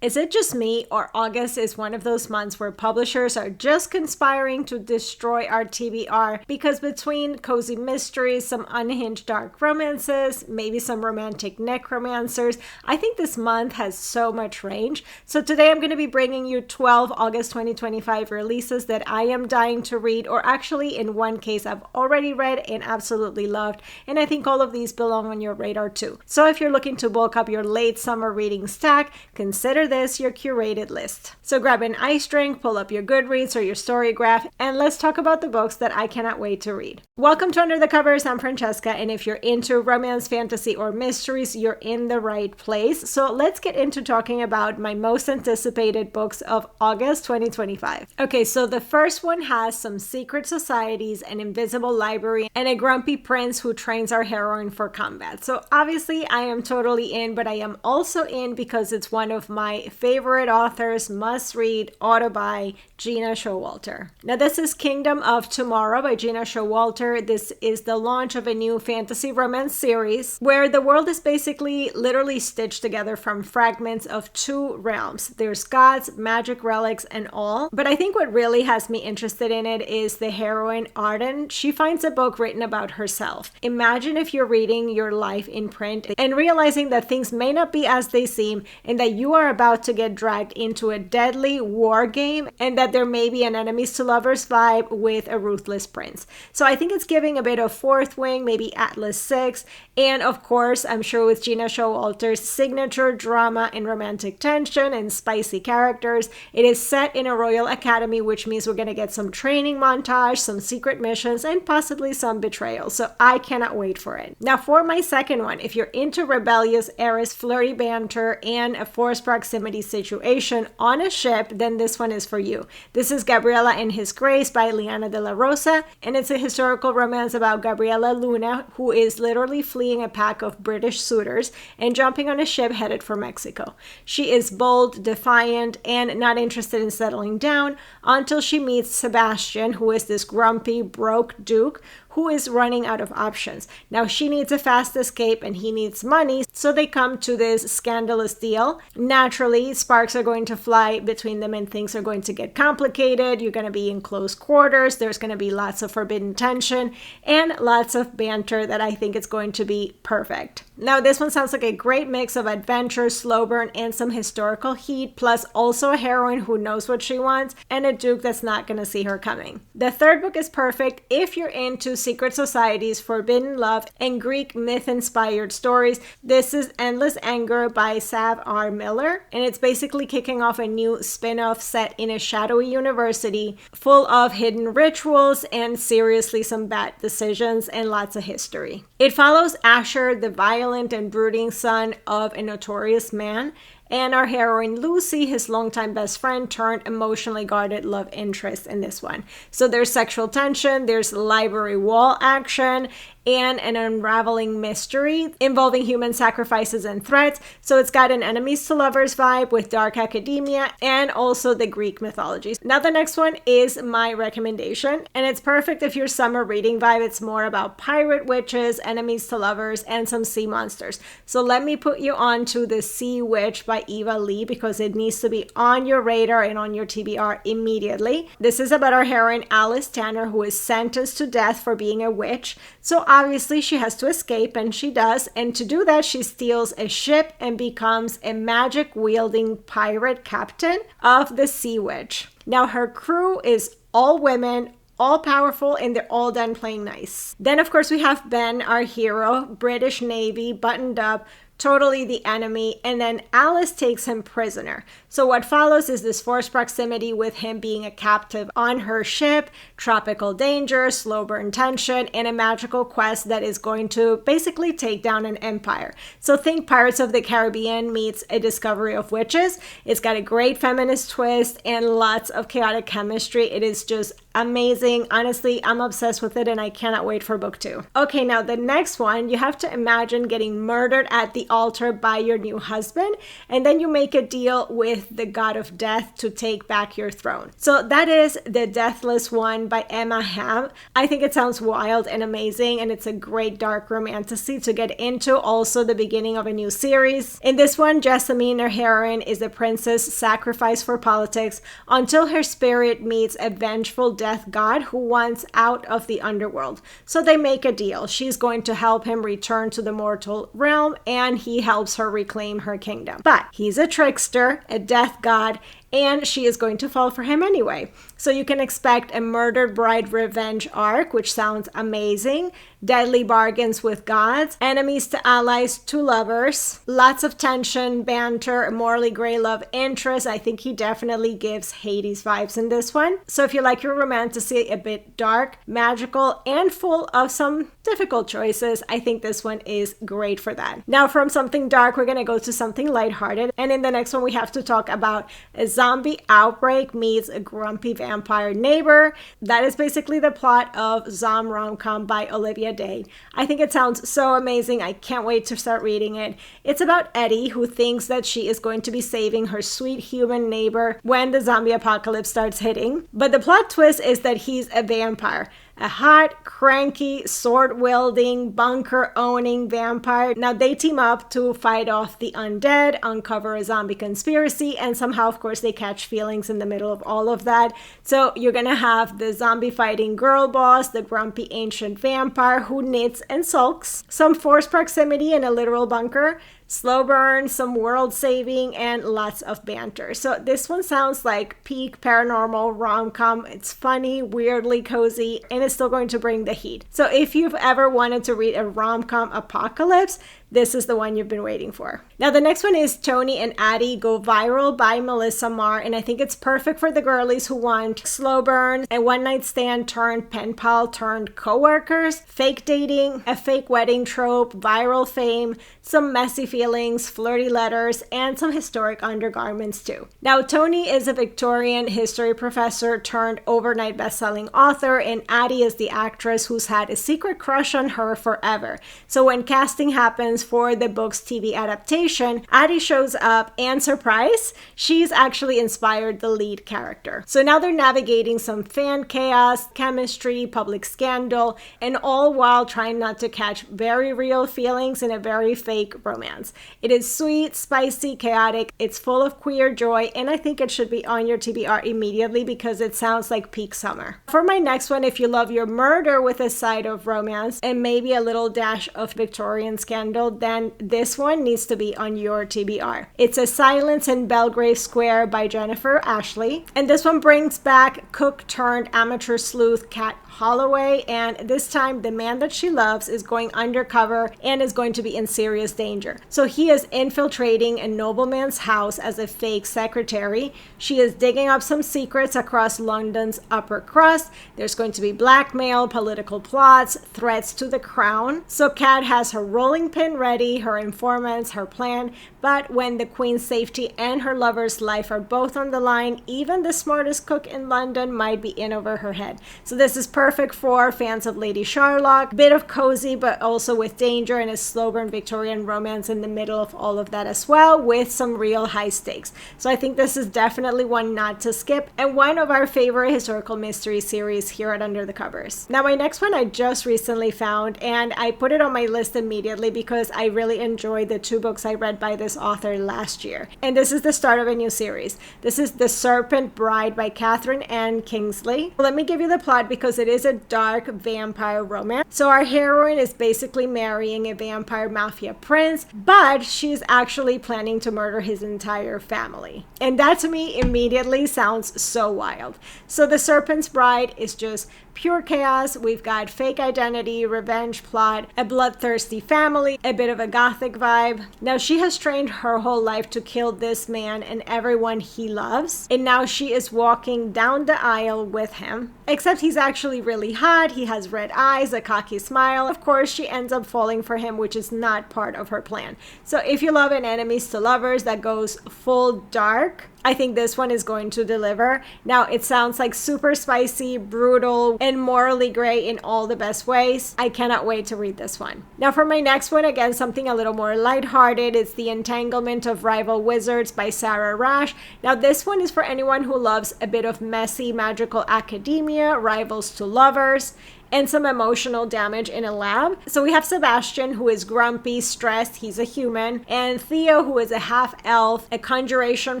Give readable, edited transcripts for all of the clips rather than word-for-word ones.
Is it just me, or August is one of those months where publishers are just conspiring to destroy our TBR? Because between cozy mysteries, some unhinged dark romances, maybe some romantic necromancers, I think this month has so much range. So today I'm going to be bringing you 12 August 2025 releases that I am dying to read, or actually in one case I've already read and absolutely loved, and I think all of these belong on your radar too. So if you're looking to bulk up your late summer reading stack, consider this your curated list. So grab an ice drink, pull up your Goodreads or your Storygraph, and let's talk about the books that I cannot wait to read. Welcome to Under the Covers. I'm Francesca, and if you're into romance, fantasy, or mysteries, you're in the right place. So let's get into talking about my most anticipated books of August 2025. Okay, so the first one has some secret societies, an invisible library, and a grumpy prince who trains our heroine for combat. So obviously I am totally in, but I am also in because it's one of my favorite authors, must read, ought to buy, Gena Showalter. Now this is Kingdom of Tomorrow by Gena Showalter. This is the launch of a new fantasy romance series where the world is basically literally stitched together from fragments of two realms. There's gods, magic relics, and all. But I think what really has me interested in it is the heroine Arden. She finds a book written about herself. Imagine if you're reading your life in print and realizing that things may not be as they seem, and that you are about to get dragged into a deadly war game, and that there may be an enemies to lovers vibe with a ruthless prince. So I think it's giving a bit of Fourth Wing, maybe Atlas 6, and of course I'm sure with Gena Showalter's signature drama and romantic tension and spicy characters. It is set in a royal academy, which means we're going to get some training montage, some secret missions, and possibly some betrayal. So I cannot wait for it. Now for my second one, if you're into rebellious heiress flirty banter and a forced proximity situation on a ship, then this one is for you. This is Gabriela and His Grace by Liana de la Rosa, and it's a historical romance about Gabriela Luna, who is literally fleeing a pack of British suitors and jumping on a ship headed for Mexico. She is bold, defiant, and not interested in settling down until she meets Sebastian, who is this grumpy, broke duke who is running out of options. Now she needs a fast escape and he needs money, so they come to this scandalous deal. Naturally, sparks are going to fly between them and things are going to get complicated. You're going to be in close quarters. There's going to be lots of forbidden tension and lots of banter that I think is going to be perfect. Now this one sounds like a great mix of adventure, slow burn, and some historical heat, plus also a heroine who knows what she wants and a duke that's not going to see her coming. The third book is perfect if you're into secret societies, forbidden love, and Greek myth-inspired stories. This is Endless Anger by Sav R. Miller, and it's basically kicking off a new spin-off set in a shadowy university full of hidden rituals and seriously some bad decisions and lots of history. It follows Asher, the violent and brooding son of a notorious man, and our heroine Lucy, his longtime best friend turned emotionally guarded love interest in this one. So there's sexual tension, there's library wall action, and an unraveling mystery involving human sacrifices and threats. So it's got an enemies to lovers vibe with dark academia and also the Greek mythology. Now the next one is my recommendation, and it's perfect if your summer reading vibe. It's more about pirate witches, enemies to lovers, and some sea monsters. So let me put you on to The Sea Witch by Eva Leigh, because it needs to be on your radar and on your TBR immediately. This is about our heroine Alice Tanner, who is sentenced to death for being a witch. So obviously she has to escape, and she does, and to do that she steals a ship and becomes a magic-wielding pirate captain of the Sea Witch. Now her crew is all women, all powerful, and they're all done playing nice. Then of course we have Ben, our hero, British Navy, buttoned up, totally the enemy, and then Alice takes him prisoner. So what follows is this forced proximity with him being a captive on her ship, tropical danger, slow burn tension, and a magical quest that is going to basically take down an empire. So think Pirates of the Caribbean meets A Discovery of Witches. It's got a great feminist twist and lots of chaotic chemistry. It is just amazing. Honestly, I'm obsessed with it and I cannot wait for book 2. Okay, now the next one, you have to imagine getting murdered at the altar by your new husband, and then you make a deal with the god of death to take back your throne. So that is the Deathless one by Emma Hamm. I think it sounds wild and amazing, and it's a great dark romantasy to get into, also the beginning of a new series. In this one, Jessamine, our heroine, is a princess sacrificed for politics until her spirit meets a vengeful death god who wants out of the underworld. So they make a deal. She's going to help him return to the mortal realm, and he helps her reclaim her kingdom. But he's a trickster, a death god, and she is going to fall for him anyway. So you can expect a murdered bride revenge arc, which sounds amazing. Deadly bargains with gods, enemies to allies to lovers, lots of tension, banter, a morally gray love interest. I think he definitely gives Hades vibes in this one. So if you like your romantasy a bit dark, magical, and full of some difficult choices, I think this one is great for that. Now from something dark, we're gonna go to something lighthearted. And in the next one, we have to talk about a zombie outbreak meets a grumpy vampire neighbor. That is basically the plot of ZomRomCom by Olivia Dade. I think it sounds so amazing. I can't wait to start reading it. It's about Addie, who thinks that she is going to be saving her sweet human neighbor when the zombie apocalypse starts hitting. But the plot twist is that he's a vampire. A hot, cranky, sword-wielding, bunker-owning vampire. Now they team up to fight off the undead, uncover a zombie conspiracy, and somehow, of course, they catch feelings in the middle of all of that. So you're gonna have the zombie-fighting girl boss, the grumpy ancient vampire who knits and sulks, some forced proximity in a literal bunker, slow burn, some world saving, and lots of banter. So this one sounds like peak paranormal rom-com. It's funny, weirdly cozy, and it's still going to bring the heat. So if you've ever wanted to read a rom-com apocalypse, this is the one you've been waiting for. Now the next one is Toni and Addie Go Viral by Melissa Marr, and I think it's perfect for the girlies who want slow burn, a one-night stand turned pen pal turned co-workers, fake dating, a fake wedding trope, viral fame, some messy feelings, flirty letters, and some historic undergarments too. Now Toni is a Victorian history professor turned overnight best-selling author, and Addie is the actress who's had a secret crush on her forever. So when casting happens for the book's TV adaptation, Addie shows up, and surprise, she's actually inspired the lead character. So now they're navigating some fan chaos, chemistry, public scandal, and all while trying not to catch very real feelings in a very fake romance. It is sweet, spicy, chaotic, it's full of queer joy, and I think it should be on your TBR immediately because it sounds like peak summer. For my next one, if you love your murder with a side of romance and maybe a little dash of Victorian scandal, then this one needs to be on your TBR. It's A Silence in Belgrave Square by Jennifer Ashley, and this one brings back cook turned amateur sleuth Kat Holloway, and this time the man that she loves is going undercover and is going to be in serious danger. So he is infiltrating a nobleman's house as a fake secretary. She is digging up some secrets across London's upper crust. There's going to be blackmail, political plots, threats to the crown. So Kat has her rolling pin ready, her informants, her plan, but when the queen's safety and her lover's life are both on the line, even the smartest cook in London might be in over her head. So this is perfect for fans of Lady Sherlock, bit of cozy but also with danger, and a slow burn Victorian romance in the middle of all of that as well, with some real high stakes. So I think this is definitely one not to skip, and one of our favorite historical mystery series here at Under the Covers. Now my next one I just recently found, and I put it on my list immediately because I really enjoyed the 2 books I read by this author last year. And this is the start of a new series. This is The Serpent Bride by Katherine and Kingsley. Let me give you the plot because it is a dark vampire romance. So our heroine is basically marrying a vampire mafia prince, but she's actually planning to murder his entire family. And that to me immediately sounds so wild. So The Serpent's Bride is just pure chaos. We've got fake identity, revenge plot, a bloodthirsty family, a bit of a gothic vibe. Now she has trained her whole life to kill this man and everyone he loves, and now she is walking down the aisle with him. except he's actually really hot. He has red eyes, a cocky smile. Of course, she ends up falling for him, which is not part of her plan. So if you love an enemies to lovers that goes full dark, I think this one is going to deliver. Now, it sounds like super spicy, brutal, and morally gray in all the best ways. I cannot wait to read this one. Now, for my next one, again, something a little more lighthearted. It's The Entanglement of Rival Wizards by Sara Raasch. Now, this one is for anyone who loves a bit of messy magical academia, rivals to lovers, and some emotional damage in a lab. So we have Sebastian, who is grumpy, stressed, he's a human, and Theo, who is a half-elf, a conjuration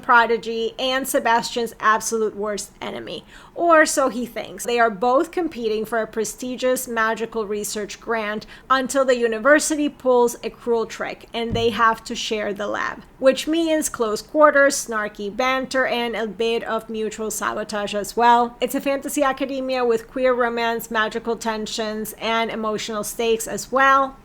prodigy, and Sebastian's absolute worst enemy. Or so he thinks. They are both competing for a prestigious magical research grant until the university pulls a cruel trick and they have to share the lab, which means close quarters, snarky banter, and a bit of mutual sabotage as well. It's a fantasy academia with queer romance, magical tensions, and emotional stakes as well.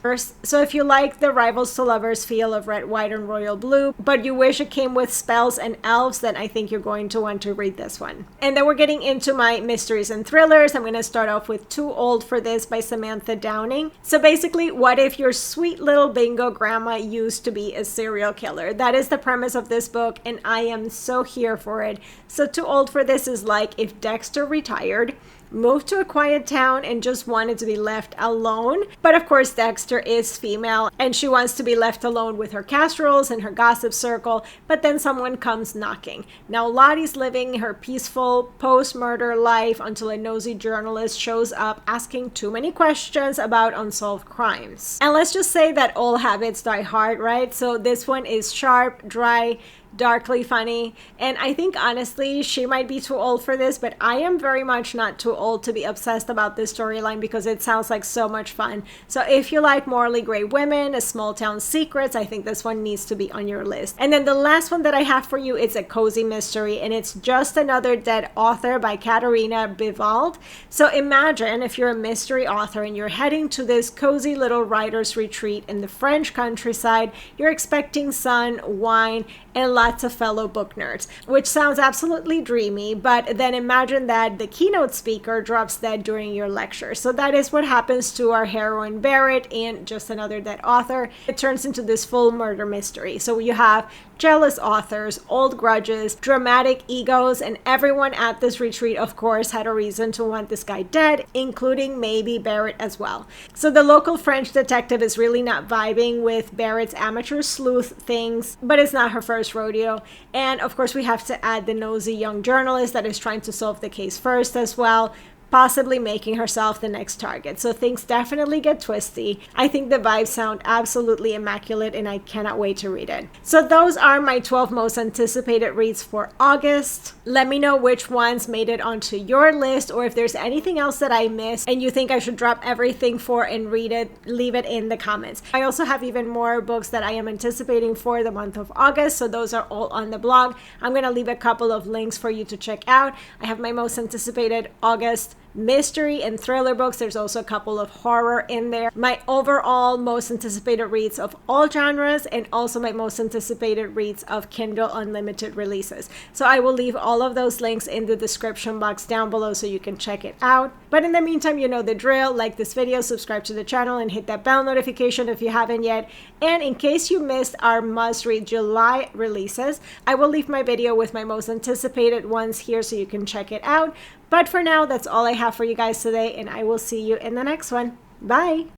So if you like the rivals to lovers feel of red, white, and royal blue, but you wish it came with spells and elves, then I think you're going to want to read this one. And then we're getting into my mysteries and thrillers. I'm going to start off with Too Old for This by Samantha Downing. So basically, what if your sweet little bingo grandma used to be a serial killer? That is the premise of this book, and I am so here for it. So Too Old for This is like if Dexter retired, moved to a quiet town, and just wanted to be left alone. But of course, Dexter is female and she wants to be left alone with her casseroles and her gossip circle, but then someone comes knocking. Now Lottie's living her peaceful post-murder life until a nosy journalist shows up asking too many questions about unsolved crimes. And let's just say that all habits die hard, right? So this one is sharp, dry, darkly funny, and I think honestly she might be too old for this, but I am very much not too old to be obsessed about this storyline because it sounds like so much fun. So if you like morally gray women, a small town secrets, I think this one needs to be on your list. And then the last one that I have for you is a cozy mystery, and it's Just Another Dead Author by Katarina Bivald. So imagine if you're a mystery author and you're heading to this cozy little writer's retreat in the French countryside. You're expecting sun, wine, and lots of fellow book nerds, which sounds absolutely dreamy, but then imagine that the keynote speaker drops dead during your lecture. So that is what happens to our heroine Barrett in Just Another Dead Author. It turns into this full murder mystery. So you have jealous authors, old grudges, dramatic egos, and everyone at this retreat, of course, had a reason to want this guy dead, including maybe Barrett as well. So the local French detective is really not vibing with Barrett's amateur sleuth things, but it's not her first rodeo. And of course, we have to add the nosy young journalist that is trying to solve the case first as well, possibly making herself the next target. So things definitely get twisty. I think the vibes sound absolutely immaculate, and I cannot wait to read it. So those are my 12 most anticipated reads for August. Let me know which ones made it onto your list, or if there's anything else that I missed and you think I should drop everything for and read it, leave it in the comments. I also have even more books that I am anticipating for the month of August, so those are all on the blog. I'm going to leave a couple of links for you to check out. I have my most anticipated August mystery and thriller books. There's also a couple of horror in there. My overall most anticipated reads of all genres, and also my most anticipated reads of Kindle Unlimited releases. So I will leave all of those links in the description box down below so you can check it out. But in the meantime, you know the drill. Like this video, subscribe to the channel, and hit that bell notification if you haven't yet. And in case you missed our must-read July releases, I will leave my video with my most anticipated ones here so you can check it out. But for now, that's all I have for you guys today, and I will see you in the next one. Bye!